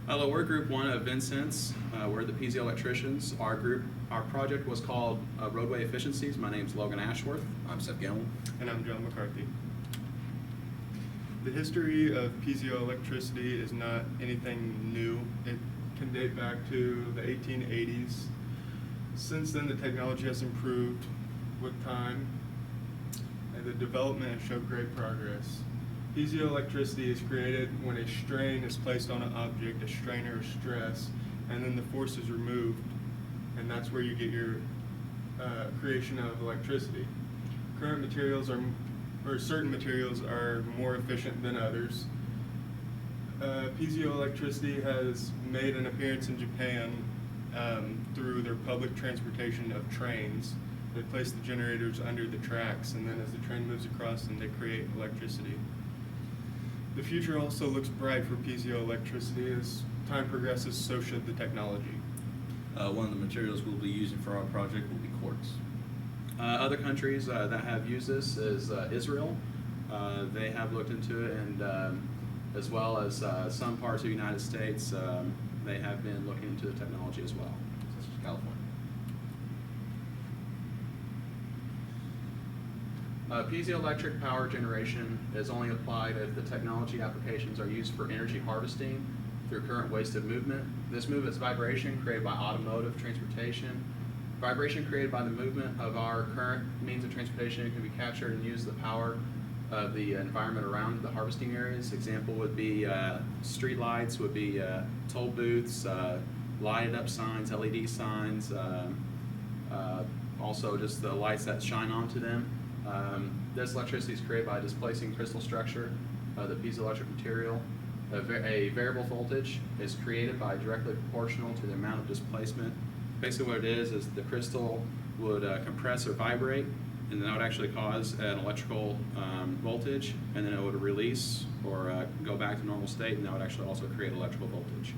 Hello, we're Group 1 of Vincennes. We're the Piezeoelectricians. Our project was called Roadway Efficiencies. My name's Logan Ashworth. I'm Seth Gellman. And I'm John McCarthy. The history of piezoelectricity is not anything new. It can date back to the 1880s. Since then, the technology has improved with time, and the development has showed great progress. Piezoelectricity is created when a strain is placed on an object, a strain or stress, and then the force is removed, and that's where you get your creation of electricity. Current materials certain materials are more efficient than others. Piezoelectricity has made an appearance in Japan through their public transportation of trains. They place the generators under the tracks, and then as the train moves across them, they create electricity. The future also looks bright for piezoelectricity. As time progresses, so should the technology. One of the materials we'll be using for our project will be quartz. Other countries that have used this is Israel. They have looked into it, and as well as some parts of the United States, they have been looking into the technology as well. Such as California. Piezoelectric power generation is only applied if the technology applications are used for energy harvesting through current wasted movement. This movement is vibration created by automotive transportation. Vibration created by the movement of our current means of transportation can be captured and use the power of the environment around the harvesting areas. Example would be street lights, would be toll booths, lighted up signs, LED signs, also just the lights that shine onto them. This electricity is created by displacing crystal structure, the piezoelectric material. A variable voltage is created by directly proportional to the amount of displacement. Basically what it is the crystal would compress or vibrate, and then that would actually cause an electrical voltage, and then it would release or go back to normal state, and that would actually also create electrical voltage.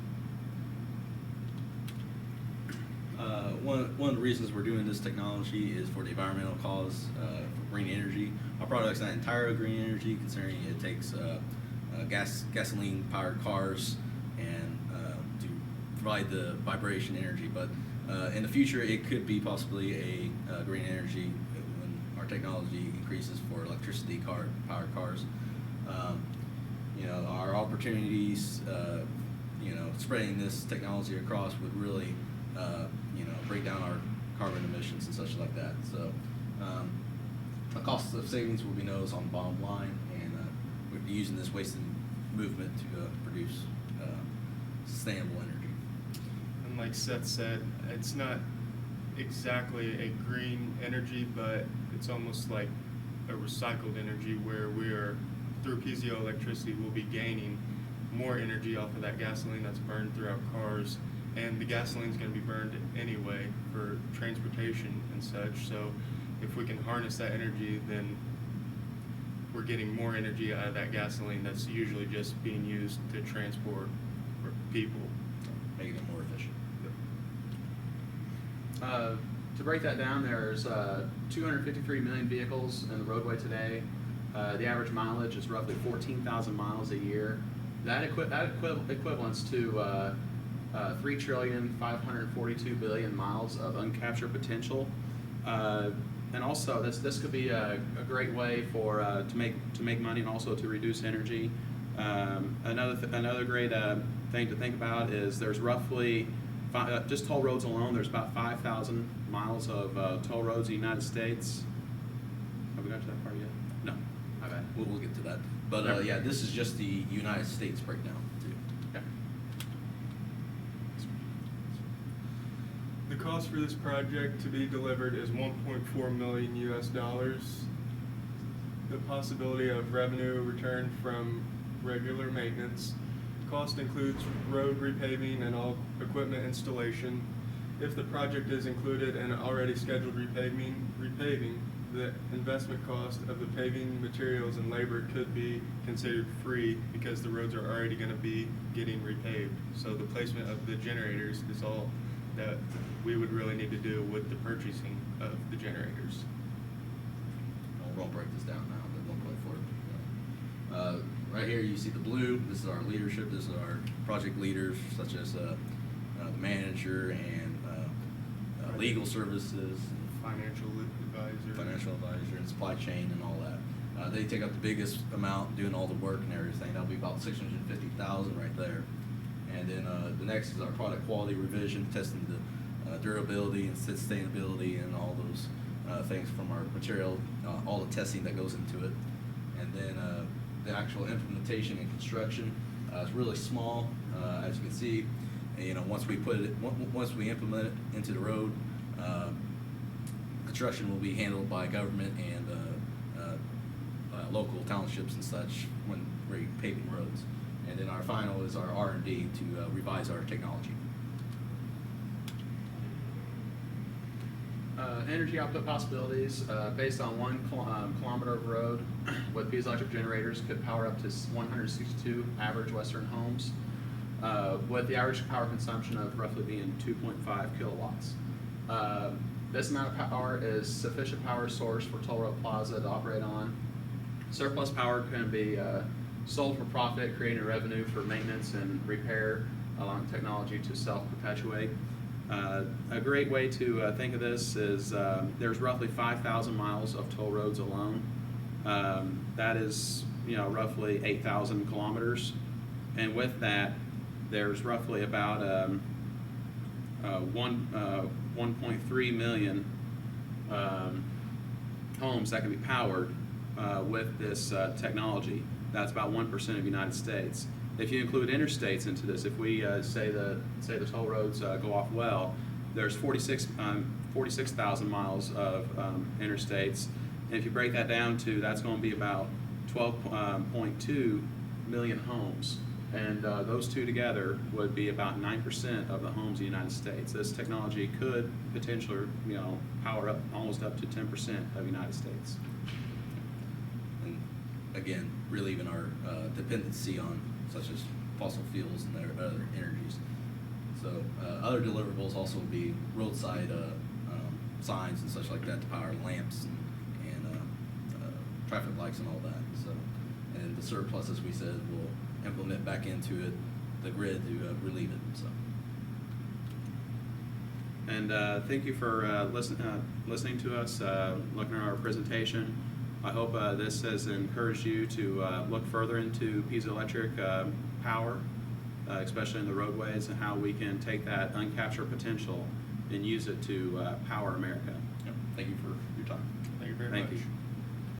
One of the reasons we're doing this technology is for the environmental cause, for green energy. Our product's not entirely green energy, considering it takes gasoline-powered cars and to provide the vibration energy. But in the future, it could be possibly a green energy when our technology increases for electricity-powered cars. Our opportunities, spreading this technology across would really break down our carbon emissions and such like that. So the cost of savings will be noticed on the bottom line, and we'll be using this wasted movement to produce sustainable energy. And like Seth said, it's not exactly a green energy, but it's almost like a recycled energy where through piezoelectricity, we'll be gaining more energy off of that gasoline that's burned through our cars. And the gasoline is going to be burned anyway for transportation and such. So if we can harness that energy, then we're getting more energy out of that gasoline that's usually just being used to transport people. Making it more efficient. To break that down, there's 253 million vehicles in the roadway today. The average mileage is roughly 14,000 miles a year. That equivalents to 3,542,000,000,000 miles of uncaptured potential, and also this could be a great way for to make money and also to reduce energy. Another great thing to think about is there's roughly just toll roads alone. There's about 5,000 miles of toll roads in the United States. Have we got to that part yet? No, my bad. We'll get to that. But yeah, this is just the United States breakdown too. Okay. The cost for this project to be delivered is $1.4 million US. The possibility of revenue return from regular maintenance. Cost includes road repaving and all equipment installation. If the project is included in already scheduled repaving, the investment cost of the paving materials and labor could be considered free because the roads are already going to be getting repaved. So the placement of the generators is all that we would really need to do with the purchasing of the generators. We'll break this down now, the 1.4. right here you see the blue. This is our leadership. This is our project leaders, such as the manager and legal services, Financial advisor, and supply chain and all that. They take up the biggest amount doing all the work and everything. That'll be about $650,000 right there. And then the next is our product quality revision, testing the durability and sustainability and all those things from our material, all the testing that goes into it. And then the actual implementation and construction is really small, as you can see. And, you know, once we implement it into the road, construction will be handled by government and local townships and such when we're paving roads. And then our final is our R&D to revise our technology. Energy output possibilities based on 1 kilometer of road with piezoelectric generators could power up to 162 average Western homes, with the average power consumption of roughly being 2.5 kilowatts. This amount of power is sufficient power source for Toll Road Plaza to operate on. Surplus power can be sold for profit, creating revenue for maintenance and repair, allowing technology to self-perpetuate. A great way to think of this is there's roughly 5,000 miles of toll roads alone. That is, you know, roughly 8,000 kilometers, and with that, there's roughly about 1.3 million homes that can be powered with this technology. That's about 1% of the United States. If you include interstates into this, if we say the toll roads go off well, there's 46,000 miles of interstates, and if you break that down to, that's going to be about 12.2 million homes, and those two together would be about 9% of the homes in the United States. This technology could potentially, you know, power up almost up to 10% of the United States. And again, relieving our dependency on such as fossil fuels and their other energies. So other deliverables also would be roadside signs and such like that to power lamps and traffic lights and all that. So, and the surplus, as we said, will implement back into it, the grid to relieve it. So. And thank you for listening to us, looking at our presentation. I hope this has encouraged you to look further into piezoelectric power, especially in the roadways, and how we can take that uncaptured potential and use it to power America. Yep. Thank you for your time. Thank you very Thank much. you.